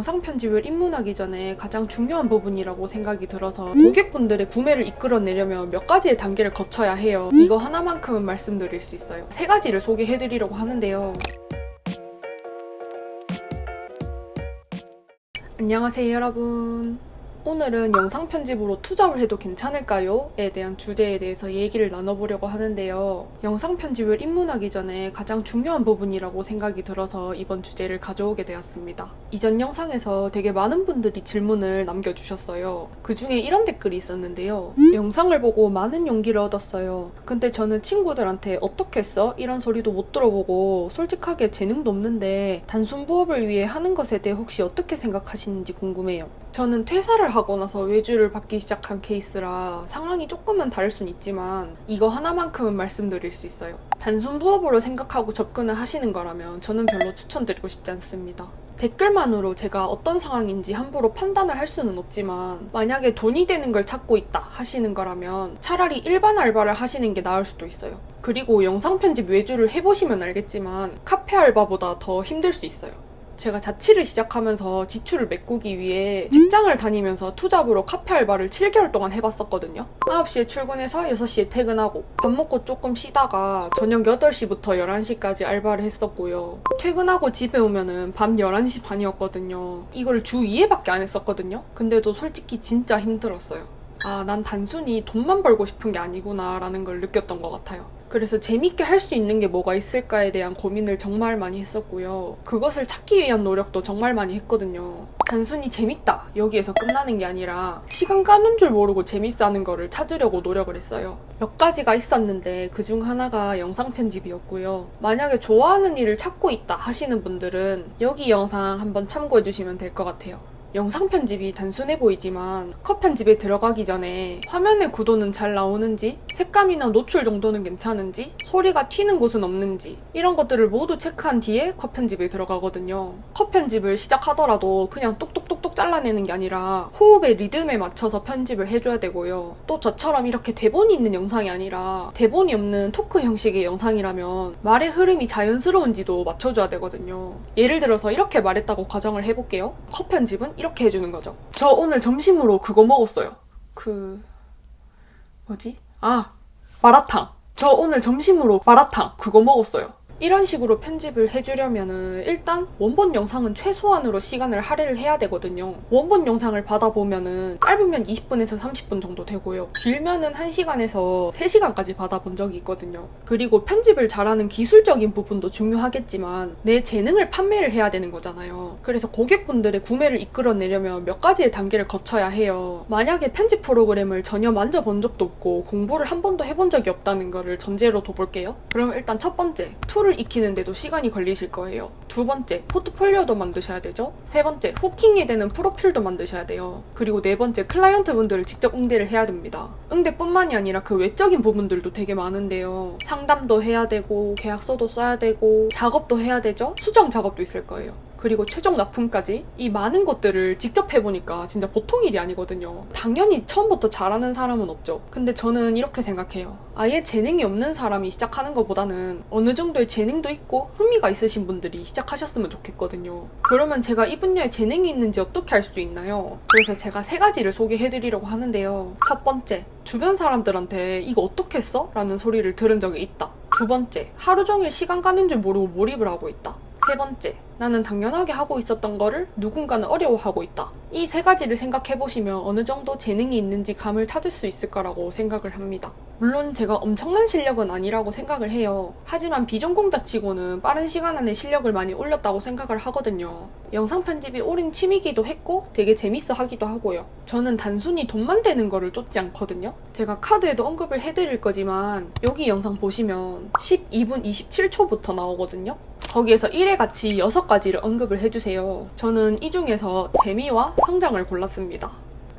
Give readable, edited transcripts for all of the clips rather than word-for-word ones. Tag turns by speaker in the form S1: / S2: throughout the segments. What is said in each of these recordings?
S1: 영상 편집을 입문하기 전에 가장 중요한 부분이라고 생각이 들어서 고객분들의 구매를 이끌어내려면 몇 가지의 단계를 거쳐야 해요. 이거 하나만큼은 말씀드릴 수 있어요. 3가지를 소개해드리려고 하는데요. 안녕하세요 여러분. 오늘은 영상 편집으로 투잡을 해도 괜찮을까요? 에 대한 주제에 대해서 얘기를 나눠보려고 하는데요. 영상 편집을 입문하기 전에 가장 중요한 부분이라고 생각이 들어서 이번 주제를 가져오게 되었습니다. 이전 영상에서 되게 많은 분들이 질문을 남겨주셨어요. 그 중에 이런 댓글이 있었는데요. 영상을 보고 많은 용기를 얻었어요. 근데 저는 친구들한테 어떻게 했어? 이런 소리도 못 들어보고 솔직하게 재능도 없는데 단순 부업을 위해 하는 것에 대해 혹시 어떻게 생각하시는지 궁금해요. 저는 퇴사를 하고 나서 외주를 받기 시작한 케이스라 상황이 조금은 다를 순 있지만 이거 하나만큼은 말씀드릴 수 있어요. 단순 부업으로 생각하고 접근을 하시는 거라면 저는 별로 추천드리고 싶지 않습니다. 댓글만으로 제가 어떤 상황인지 함부로 판단을 할 수는 없지만 만약에 돈이 되는 걸 찾고 있다 하시는 거라면 차라리 일반 알바를 하시는 게 나을 수도 있어요. 그리고 영상 편집 외주를 해보시면 알겠지만 카페 알바보다 더 힘들 수 있어요. 제가 자취를 시작하면서 지출을 메꾸기 위해 직장을 다니면서 투잡으로 카페 알바를 7개월 동안 해봤었거든요. 9시에 출근해서 6시에 퇴근하고 밥 먹고 조금 쉬다가 저녁 8시부터 11시까지 알바를 했었고요. 퇴근하고 집에 오면은 밤 11시 반이었거든요. 이걸 주 2회밖에 안 했었거든요. 근데도 솔직히 진짜 힘들었어요. 아, 난 단순히 돈만 벌고 싶은 게 아니구나 라는 걸 느꼈던 것 같아요. 그래서 재밌게 할 수 있는 게 뭐가 있을까에 대한 고민을 정말 많이 했었고요. 그것을 찾기 위한 노력도 정말 많이 했거든요. 단순히 재밌다 여기에서 끝나는 게 아니라 시간 가는 줄 모르고 재밌어 하는 거를 찾으려고 노력을 했어요. 몇 가지가 있었는데 그중 하나가 영상 편집이었고요. 만약에 좋아하는 일을 찾고 있다 하시는 분들은 여기 영상 한번 참고해 주시면 될 것 같아요. 영상 편집이 단순해 보이지만 컷 편집에 들어가기 전에 화면의 구도는 잘 나오는지, 색감이나 노출 정도는 괜찮은지, 소리가 튀는 곳은 없는지 이런 것들을 모두 체크한 뒤에 컷 편집에 들어가거든요. 컷 편집을 시작하더라도 그냥 똑똑똑똑 잘라내는 게 아니라 호흡의 리듬에 맞춰서 편집을 해줘야 되고요. 또 저처럼 이렇게 대본이 있는 영상이 아니라 대본이 없는 토크 형식의 영상이라면 말의 흐름이 자연스러운지도 맞춰줘야 되거든요. 예를 들어서 이렇게 말했다고 가정을 해볼게요. 컷 편집은 이렇게 해주는 거죠. 저 오늘 점심으로 그거 먹었어요. 마라탕. 저 오늘 점심으로 마라탕 그거 먹었어요. 이런 식으로 편집을 해주려면은 일단 원본 영상은 최소한으로 시간을 할애를 해야 되거든요. 원본 영상을 받아보면은 짧으면 20분에서 30분 정도 되고요. 길면은 1시간에서 3시간까지 받아본 적이 있거든요. 그리고 편집을 잘하는 기술적인 부분도 중요하겠지만 내 재능을 판매를 해야 되는 거잖아요. 그래서 고객분들의 구매를 이끌어내려면 몇 가지의 단계를 거쳐야 해요. 만약에 편집 프로그램을 전혀 만져본 적도 없고 공부를 한 번도 해본 적이 없다는 거를 전제로 둬볼게요. 그럼 일단 첫 번째, 툴을 익히는데도 시간이 걸리실 거예요. 두 번째, 포트폴리오도 만드셔야 되죠. 세 번째, 후킹이 되는 프로필도 만드셔야 돼요. 그리고 네 번째, 클라이언트 분들을 직접 응대를 해야 됩니다. 응대뿐만이 아니라 그 외적인 부분들도 되게 많은데요. 상담도 해야 되고 계약서도 써야 되고 작업도 해야 되죠. 수정 작업도 있을 거예요. 그리고 최종 납품까지 이 많은 것들을 직접 해보니까 진짜 보통 일이 아니거든요. 당연히 처음부터 잘하는 사람은 없죠. 근데 저는 이렇게 생각해요. 아예 재능이 없는 사람이 시작하는 것보다는 어느 정도의 재능도 있고 흥미가 있으신 분들이 시작하셨으면 좋겠거든요. 그러면 제가 이 분야에 재능이 있는지 어떻게 알 수 있나요? 그래서 제가 3가지를 소개해드리려고 하는데요. 첫 번째, 주변 사람들한테 이거 어떻게 했어? 라는 소리를 들은 적이 있다. 두 번째, 하루 종일 시간 가는 줄 모르고 몰입을 하고 있다. 세 번째, 나는 당연하게 하고 있었던 거를 누군가는 어려워하고 있다. 이 3가지를 생각해보시면 어느 정도 재능이 있는지 감을 찾을 수 있을 거라고 생각을 합니다. 물론 제가 엄청난 실력은 아니라고 생각을 해요. 하지만 비전공자치고는 빠른 시간 안에 실력을 많이 올렸다고 생각을 하거든요. 영상 편집이 오랜 취미이기도 했고 되게 재밌어 하기도 하고요. 저는 단순히 돈만 되는 거를 쫓지 않거든요. 제가 카드에도 언급을 해드릴 거지만 여기 영상 보시면 12분 27초부터 나오거든요. 거기에서 1회 가치 6가지를 언급을 해주세요. 저는 이 중에서 재미와 성장을 골랐습니다.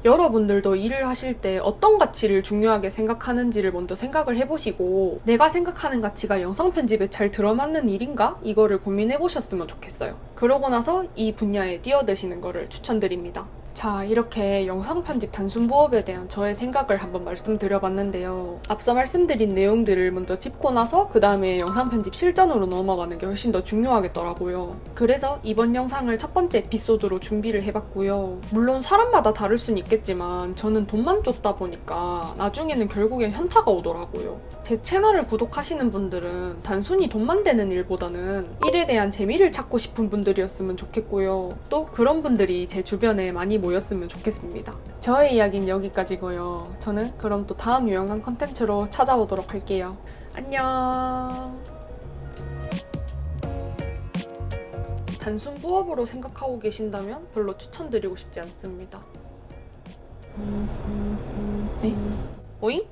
S1: 여러분들도 일을 하실 때 어떤 가치를 중요하게 생각하는지를 먼저 생각을 해보시고 내가 생각하는 가치가 영상 편집에 잘 들어맞는 일인가? 이거를 고민해보셨으면 좋겠어요. 그러고 나서 이 분야에 뛰어드시는 거를 추천드립니다. 자, 이렇게 영상 편집 단순 부업에 대한 저의 생각을 한번 말씀드려봤는데요. 앞서 말씀드린 내용들을 먼저 짚고 나서 그 다음에 영상 편집 실전으로 넘어가는 게 훨씬 더 중요하겠더라고요. 그래서 이번 영상을 첫 번째 에피소드로 준비를 해봤고요. 물론 사람마다 다를 순 있겠지만 저는 돈만 쫓다 보니까 나중에는 결국엔 현타가 오더라고요. 제 채널을 구독하시는 분들은 단순히 돈만 되는 일보다는 일에 대한 재미를 찾고 싶은 분들이었으면 좋겠고요. 또 그런 분들이 제 주변에 많이 모였으면 좋겠습니다. 저의 이야기는 여기까지고요. 저는 그럼 또 다음 유용한 컨텐츠로 찾아오도록 할게요. 안녕. 단순 부업으로 생각하고 계신다면 별로 추천드리고 싶지 않습니다. 에? 오잉?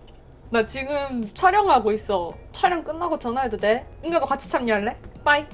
S1: 나 지금 촬영하고 있어. 촬영 끝나고 전화해도 돼? 인가도 같이 참여할래? 빠이.